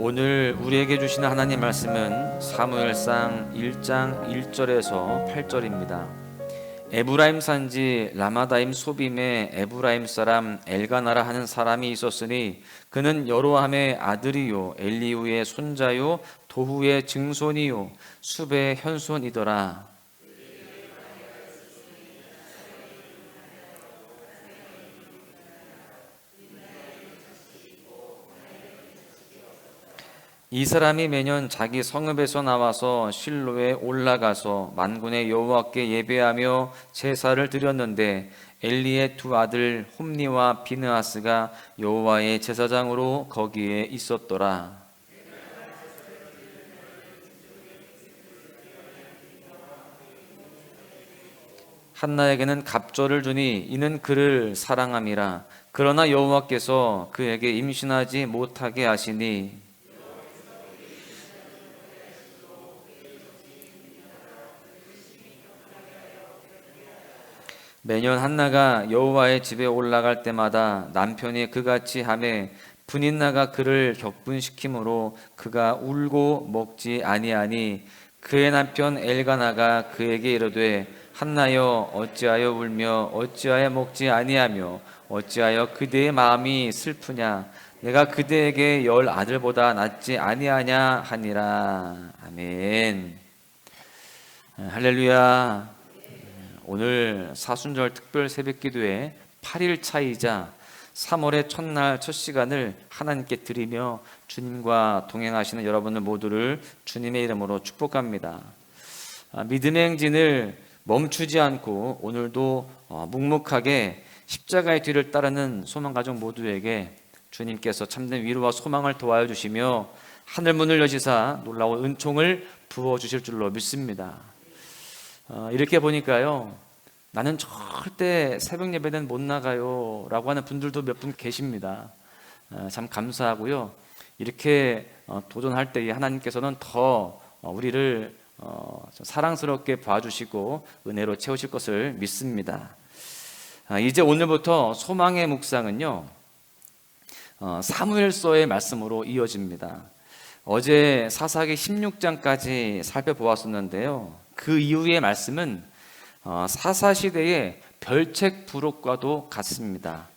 오늘 우리에게 주시는 하나님 말씀은 사무엘상 1장 1절에서 8절입니다. 에브라임 산지 라마다임 소빔에 에브라임 사람 엘가나라 하는 사람이 있었으니 그는 여로함의 아들이요 엘리우의 손자요 도후의 증손이요 숲의 현손이더라. 이 사람이 매년 자기 성읍에서 나와서 실로에 올라가서 만군의 여호와께 예배하며 제사를 드렸는데 엘리의 두 아들 홈니와 비느하스가 여호와의 제사장으로 거기에 있었더라. 한나에게는 갑절을 주니 이는 그를 사랑함이라. 그러나 여호와께서 그에게 임신하지 못하게 하시니 매년 한나가 여호와의 집에 올라갈 때마다 남편이 그같이 하매 분인나가 그를 격분시키므로 그가 울고 먹지 아니하니 그의 남편 엘가나가 그에게 이르되 한나여 어찌하여 울며 어찌하여 먹지 아니하며 어찌하여 그대의 마음이 슬프냐 내가 그대에게 10 아들보다 낫지 아니하냐 하니라. 아멘. 할렐루야. 오늘 사순절 특별 새벽기도회 8일 차이자 3월의 첫날 첫 시간을 하나님께 드리며 주님과 동행하시는 여러분들 모두를 주님의 이름으로 축복합니다. 믿음의 행진을 멈추지 않고 오늘도 묵묵하게 십자가의 뒤를 따르는 소망가족 모두에게 주님께서 참된 위로와 소망을 도와여 주시며 하늘문을 여시사 놀라운 은총을 부어주실 줄로 믿습니다. 이렇게 보니까요, 나는 절대 새벽 예배는 못 나가요 라고 하는 분들도 몇 분 계십니다. 참 감사하고요. 이렇게 도전할 때 하나님께서는 더 우리를 사랑스럽게 봐주시고 은혜로 채우실 것을 믿습니다. 이제 오늘부터 소망의 묵상은요, 사무엘서의 말씀으로 이어집니다. 어제 사사기 16장까지 살펴보았었는데요, 그 이후의 말씀은 사사시대의 별책 부록과도 같습니다.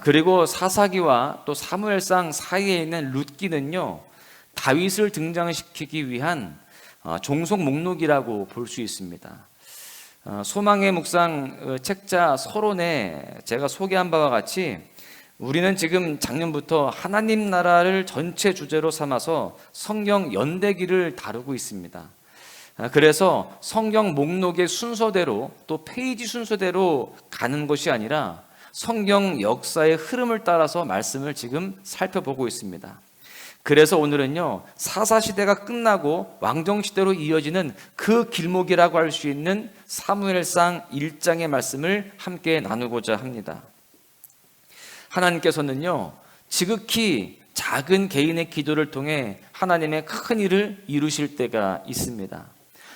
그리고 사사기와 또 사무엘상 사이에 있는 룻기는요, 다윗을 등장시키기 위한 종속 목록이라고 볼 수 있습니다. 소망의 묵상 책자 서론에 제가 소개한 바와 같이 우리는 지금 작년부터 하나님 나라를 전체 주제로 삼아서 성경 연대기를 다루고 있습니다. 그래서 성경 목록의 순서대로 또 페이지 순서대로 가는 것이 아니라 성경 역사의 흐름을 따라서 말씀을 지금 살펴보고 있습니다. 그래서 오늘은요, 사사시대가 끝나고 왕정시대로 이어지는 그 길목이라고 할 수 있는 사무엘상 1장의 말씀을 함께 나누고자 합니다. 하나님께서는요, 지극히 작은 개인의 기도를 통해 하나님의 큰 일을 이루실 때가 있습니다.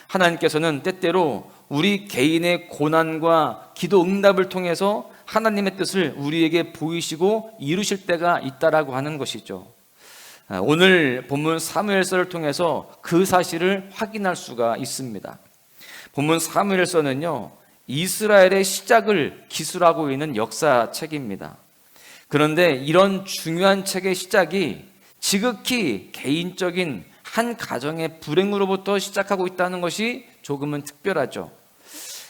하나님께서는 때때로 우리 개인의 고난과 기도 응답을 통해서 하나님의 뜻을 우리에게 보이시고 이루실 때가 있다라고 하는 것이죠. 오늘 본문 사무엘서를 통해서 그 사실을 확인할 수가 있습니다. 본문 사무엘서는요, 이스라엘의 시작을 기술하고 있는 역사책입니다. 그런데 이런 중요한 책의 시작이 지극히 개인적인 한 가정의 불행으로부터 시작하고 있다는 것이 조금은 특별하죠.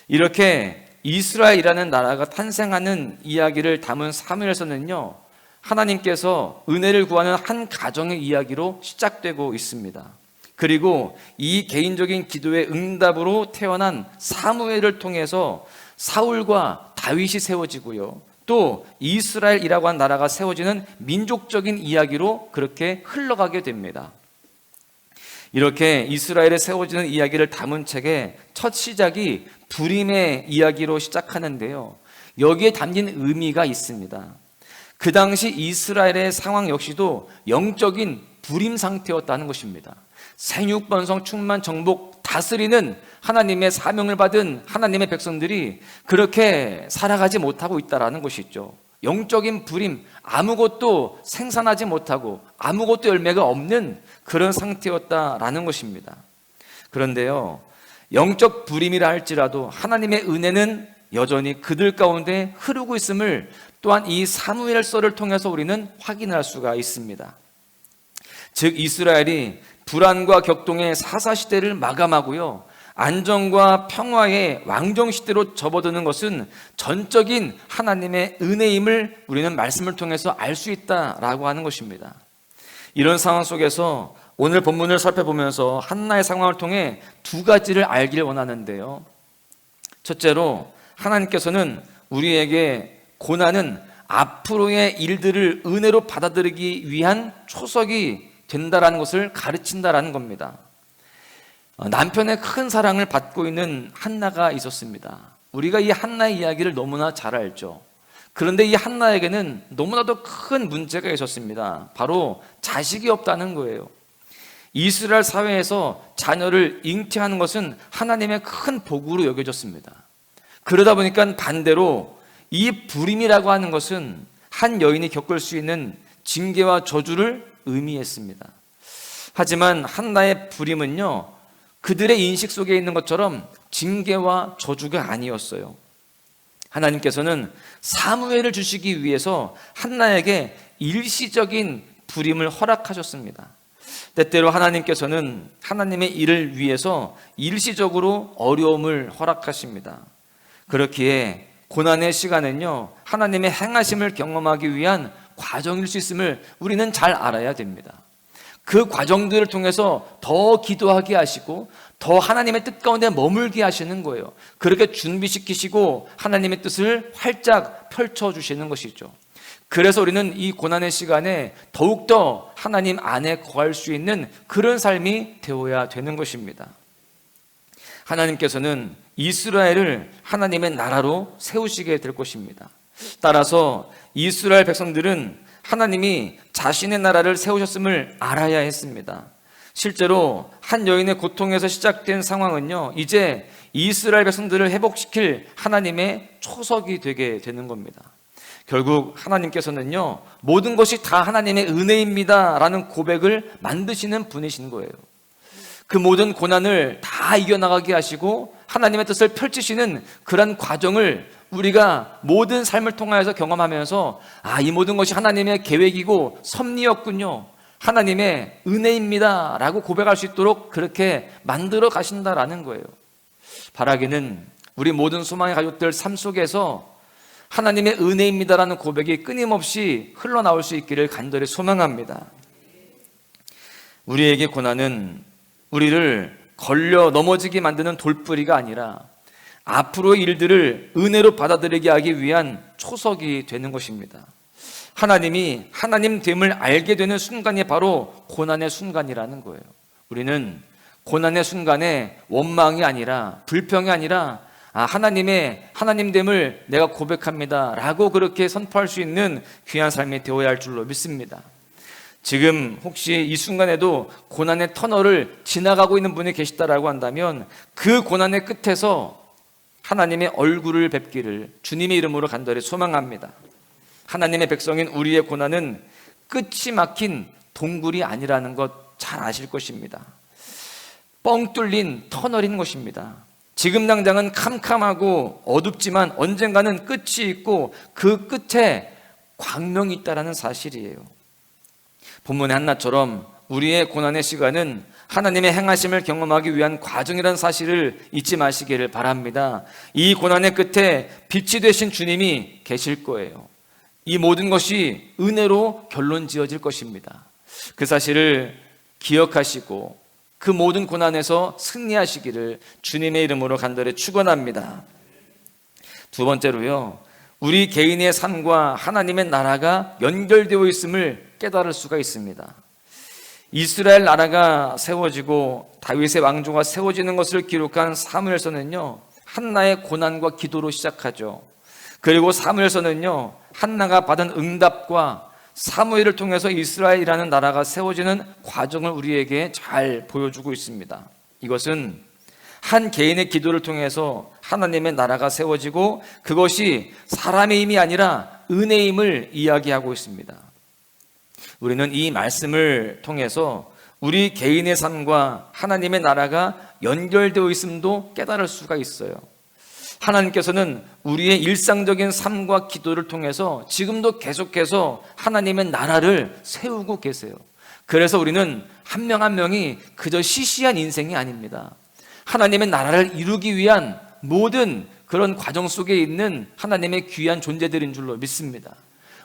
이렇게 이스라엘이라는 나라가 탄생하는 이야기를 담은 사무엘서는요, 하나님께서 은혜를 구하는 한 가정의 이야기로 시작되고 있습니다. 그리고 이 개인적인 기도의 응답으로 태어난 사무엘을 통해서 사울과 다윗이 세워지고요, 또 이스라엘이라고 한 나라가 세워지는 민족적인 이야기로 그렇게 흘러가게 됩니다. 이렇게 이스라엘에 세워지는 이야기를 담은 책의 첫 시작이 불임의 이야기로 시작하는데요, 여기에 담긴 의미가 있습니다. 그 당시 이스라엘의 상황 역시도 영적인 불임 상태였다는 것입니다. 생육번성 충만 정복 다스리는 하나님의 사명을 받은 하나님의 백성들이 그렇게 살아가지 못하고 있다는 것이죠. 영적인 불임, 아무것도 생산하지 못하고 아무것도 열매가 없는 그런 상태였다라는 것입니다. 그런데요, 영적 불임이라 할지라도 하나님의 은혜는 여전히 그들 가운데 흐르고 있음을 또한 이 사무엘서를 통해서 우리는 확인할 수가 있습니다. 즉 이스라엘이 불안과 격동의 사사시대를 마감하고요, 안정과 평화의 왕정시대로 접어드는 것은 전적인 하나님의 은혜임을 우리는 말씀을 통해서 알 수 있다라고 하는 것입니다. 이런 상황 속에서 오늘 본문을 살펴보면서 한나의 상황을 통해 두 가지를 알길 원하는데요. 첫째로 하나님께서는 우리에게 고난은 앞으로의 일들을 은혜로 받아들이기 위한 초석이 된다라는 것을 가르친다라는 겁니다. 남편의 큰 사랑을 받고 있는 한나가 있었습니다. 우리가 이 한나의 이야기를 너무나 잘 알죠. 그런데 이 한나에게는 너무나도 큰 문제가 있었습니다. 바로 자식이 없다는 거예요. 이스라엘 사회에서 자녀를 잉태하는 것은 하나님의 큰 복으로 여겨졌습니다. 그러다 보니까 반대로 이 불임이라고 하는 것은 한 여인이 겪을 수 있는 징계와 저주를 의미했습니다. 하지만 한나의 불임은요, 그들의 인식 속에 있는 것처럼 징계와 저주가 아니었어요. 하나님께서는 사무엘을 주시기 위해서 한나에게 일시적인 불임을 허락하셨습니다. 때때로 하나님께서는 하나님의 일을 위해서 일시적으로 어려움을 허락하십니다. 그렇기에 고난의 시간은요, 하나님의 행하심을 경험하기 위한 과정일 수 있음을 우리는 잘 알아야 됩니다. 그 과정들을 통해서 더 기도하게 하시고 더 하나님의 뜻 가운데 머물게 하시는 거예요. 그렇게 준비시키시고 하나님의 뜻을 활짝 펼쳐주시는 것이죠. 그래서 우리는 이 고난의 시간에 더욱더 하나님 안에 거할 수 있는 그런 삶이 되어야 되는 것입니다. 하나님께서는 이스라엘을 하나님의 나라로 세우시게 될 것입니다. 따라서 이스라엘 백성들은 하나님이 자신의 나라를 세우셨음을 알아야 했습니다. 실제로 한 여인의 고통에서 시작된 상황은요, 이제 이스라엘 백성들을 회복시킬 하나님의 초석이 되게 되는 겁니다. 결국 하나님께서는요, 모든 것이 다 하나님의 은혜입니다 라는 고백을 만드시는 분이신 거예요. 그 모든 고난을 다 이겨나가게 하시고 하나님의 뜻을 펼치시는 그런 과정을 우리가 모든 삶을 통하여서 경험하면서 이 모든 것이 하나님의 계획이고 섭리였군요, 하나님의 은혜입니다 라고 고백할 수 있도록 그렇게 만들어 가신다라는 거예요. 바라기는 우리 모든 소망의 가족들 삶 속에서 하나님의 은혜입니다라는 고백이 끊임없이 흘러나올 수 있기를 간절히 소망합니다. 우리에게 고난은 우리를 걸려 넘어지게 만드는 돌뿌리가 아니라 앞으로의 일들을 은혜로 받아들이게 하기 위한 초석이 되는 것입니다. 하나님이 하나님됨을 알게 되는 순간이 바로 고난의 순간이라는 거예요. 우리는 고난의 순간에 원망이 아니라 불평이 아니라 하나님의 하나님됨을 내가 고백합니다 라고 그렇게 선포할 수 있는 귀한 삶이 되어야 할 줄로 믿습니다. 지금 혹시 이 순간에도 고난의 터널을 지나가고 있는 분이 계시다라고 한다면 그 고난의 끝에서 하나님의 얼굴을 뵙기를 주님의 이름으로 간절히 소망합니다. 하나님의 백성인 우리의 고난은 끝이 막힌 동굴이 아니라는 것 잘 아실 것입니다. 뻥 뚫린 터널인 것입니다. 지금 당장은 캄캄하고 어둡지만 언젠가는 끝이 있고 그 끝에 광명이 있다는 사실이에요. 본문의 한나처럼 우리의 고난의 시간은 하나님의 행하심을 경험하기 위한 과정이라는 사실을 잊지 마시기를 바랍니다. 이 고난의 끝에 빛이 되신 주님이 계실 거예요. 이 모든 것이 은혜로 결론 지어질 것입니다. 그 사실을 기억하시고 그 모든 고난에서 승리하시기를 주님의 이름으로 간절히 축원합니다. 두 번째로요, 우리 개인의 삶과 하나님의 나라가 연결되어 있음을 깨달을 수가 있습니다. 이스라엘 나라가 세워지고 다윗의 왕조가 세워지는 것을 기록한 사무엘서는요, 한나의 고난과 기도로 시작하죠. 그리고 사무엘서는요, 한나가 받은 응답과 사무엘을 통해서 이스라엘이라는 나라가 세워지는 과정을 우리에게 잘 보여주고 있습니다. 이것은 한 개인의 기도를 통해서 하나님의 나라가 세워지고 그것이 사람의 힘이 아니라 은혜임을 이야기하고 있습니다. 우리는 이 말씀을 통해서 우리 개인의 삶과 하나님의 나라가 연결되어 있음도 깨달을 수가 있어요. 하나님께서는 우리의 일상적인 삶과 기도를 통해서 지금도 계속해서 하나님의 나라를 세우고 계세요. 그래서 우리는 한 명 한 명이 그저 시시한 인생이 아닙니다. 하나님의 나라를 이루기 위한 모든 그런 과정 속에 있는 하나님의 귀한 존재들인 줄로 믿습니다.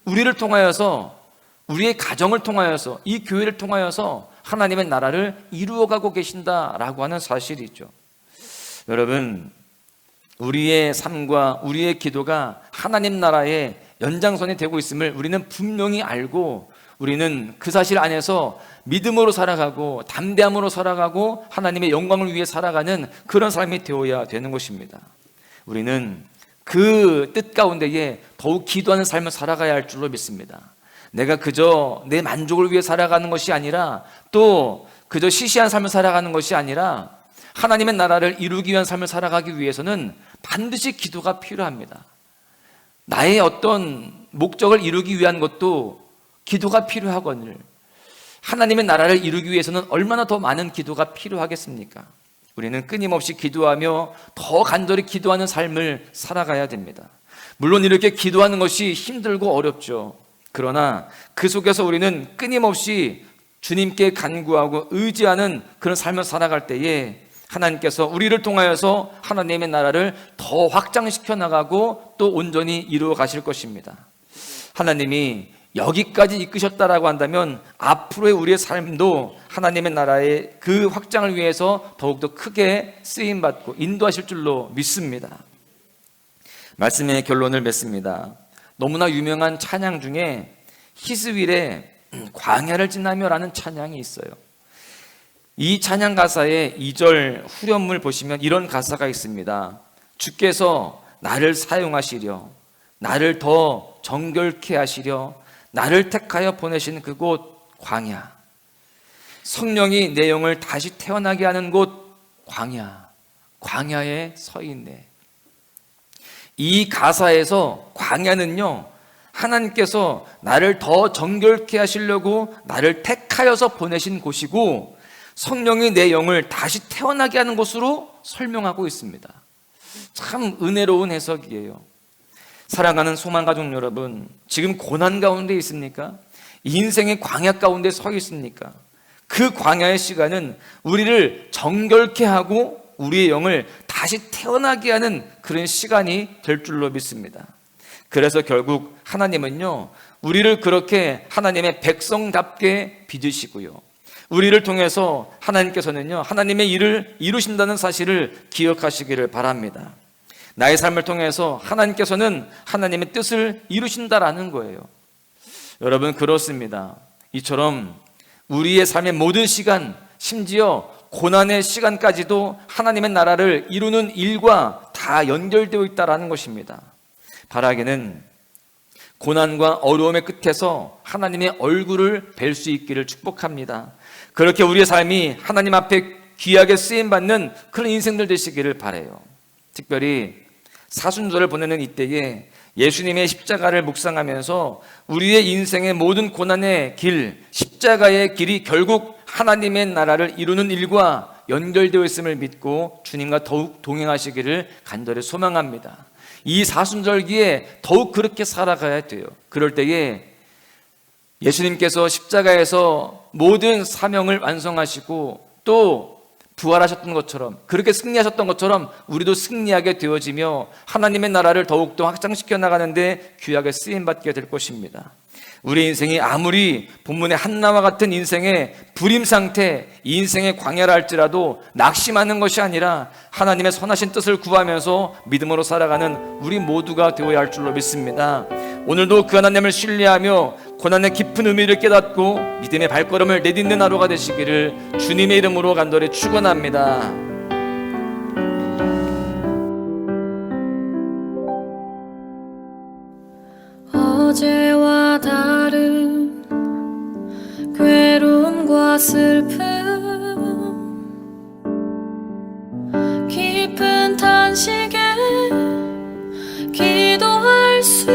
우리를 통하여서, 우리의 가정을 통하여서, 이 교회를 통하여서 하나님의 나라를 이루어가고 계신다라고 하는 사실이죠. 여러분, 우리의 삶과 우리의 기도가 하나님 나라의 연장선이 되고 있음을 우리는 분명히 알고, 우리는 그 사실 안에서 믿음으로 살아가고 담대함으로 살아가고 하나님의 영광을 위해 살아가는 그런 삶이 되어야 되는 것입니다. 우리는 그 뜻 가운데에 더욱 기도하는 삶을 살아가야 할 줄로 믿습니다. 내가 그저 내 만족을 위해 살아가는 것이 아니라, 또 그저 시시한 삶을 살아가는 것이 아니라 하나님의 나라를 이루기 위한 삶을 살아가기 위해서는 반드시 기도가 필요합니다. 나의 어떤 목적을 이루기 위한 것도 기도가 필요하거늘 하나님의 나라를 이루기 위해서는 얼마나 더 많은 기도가 필요하겠습니까? 우리는 끊임없이 기도하며 더 간절히 기도하는 삶을 살아가야 됩니다. 물론 이렇게 기도하는 것이 힘들고 어렵죠. 그러나 그 속에서 우리는 끊임없이 주님께 간구하고 의지하는 그런 삶을 살아갈 때에 하나님께서 우리를 통하여서 하나님의 나라를 더 확장시켜 나가고 또 온전히 이루어 가실 것입니다. 하나님이 여기까지 이끄셨다라고 한다면 앞으로의 우리의 삶도 하나님의 나라의 그 확장을 위해서 더욱더 크게 쓰임받고 인도하실 줄로 믿습니다. 말씀의 결론을 맺습니다. 너무나 유명한 찬양 중에 히스윌의 광야를 지나며라는 찬양이 있어요. 이 찬양 가사의 2절 후렴을 보시면 이런 가사가 있습니다. 주께서 나를 사용하시려, 나를 더 정결케 하시려, 나를 택하여 보내신 그곳 광야, 성령이 내 영을 다시 태어나게 하는 곳 광야, 광야에 서 있네. 이 가사에서 광야는요, 하나님께서 나를 더 정결케 하시려고 나를 택하여서 보내신 곳이고, 성령이 내 영을 다시 태어나게 하는 곳으로 설명하고 있습니다. 참 은혜로운 해석이에요. 사랑하는 소망가족 여러분, 지금 고난 가운데 있습니까? 인생의 광야 가운데 서 있습니까? 그 광야의 시간은 우리를 정결케 하고 우리의 영을 다시 태어나게 하는 그런 시간이 될 줄로 믿습니다. 그래서 결국 하나님은요, 우리를 그렇게 하나님의 백성답게 빚으시고요, 우리를 통해서 하나님께서는요, 하나님의 일을 이루신다는 사실을 기억하시기를 바랍니다. 나의 삶을 통해서 하나님께서는 하나님의 뜻을 이루신다라는 거예요. 여러분, 그렇습니다. 이처럼 우리의 삶의 모든 시간, 심지어 고난의 시간까지도 하나님의 나라를 이루는 일과 다 연결되어 있다라는 것입니다. 바라기는 고난과 어려움의 끝에서 하나님의 얼굴을 뵐 수 있기를 축복합니다. 그렇게 우리의 삶이 하나님 앞에 귀하게 쓰임받는 그런 인생들 되시기를 바라요. 특별히 사순절을 보내는 이때에 예수님의 십자가를 묵상하면서 우리의 인생의 모든 고난의 길, 십자가의 길이 결국 하나님의 나라를 이루는 일과 연결되어 있음을 믿고 주님과 더욱 동행하시기를 간절히 소망합니다. 이 사순절기에 더욱 그렇게 살아가야 돼요. 그럴 때에 예수님께서 십자가에서 모든 사명을 완성하시고 또 부활하셨던 것처럼, 그렇게 승리하셨던 것처럼 우리도 승리하게 되어지며 하나님의 나라를 더욱더 확장시켜 나가는데 귀하게 쓰임받게 될 것입니다. 우리 인생이 아무리 본문의 한나와 같은 인생의 불임 상태, 이 인생의 광야라 할지라도 낙심하는 것이 아니라 하나님의 선하신 뜻을 구하면서 믿음으로 살아가는 우리 모두가 되어야 할 줄로 믿습니다. 오늘도 그 하나님을 신뢰하며 고난의 깊은 의미를 깨닫고 믿음의 발걸음을 내딛는 하루가 되시기를 주님의 이름으로 간절히 축원합니다. 어제와 다른 괴로움과 슬픔, 깊은 탄식에 기도할 수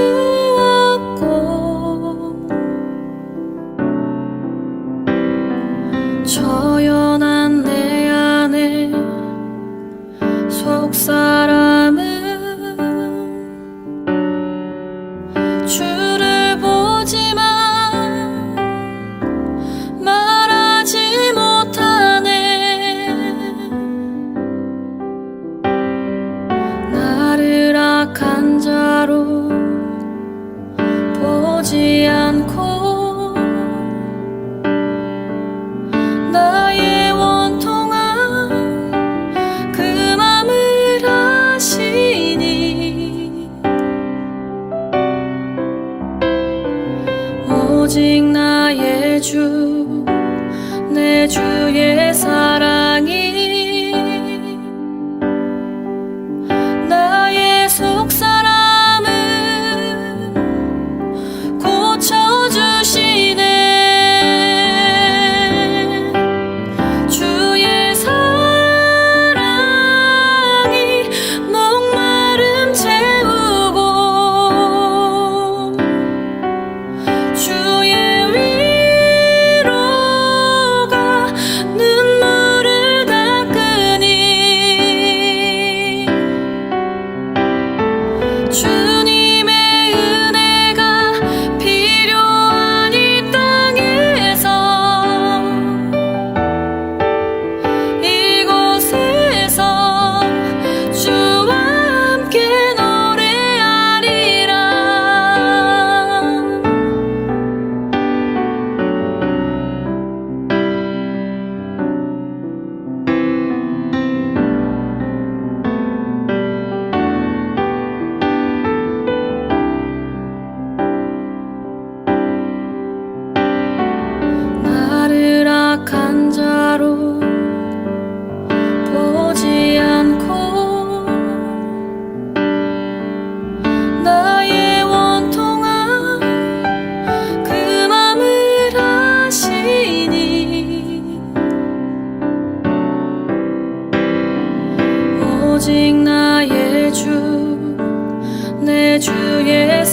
오직 나의 주, 내 주의 사랑이 나의 속사람을 고쳐주시네. 주의 사랑이 목마름 채우고 주의 위로가 눈물을 닦으니 주님의 은혜가 필요한 이 땅에서 이곳에서 주와 함께 노래하리라. 나를 악한 자로 보지 않고 나의 원통한 그 맘을 아시니 오직 나의 주, 내 주의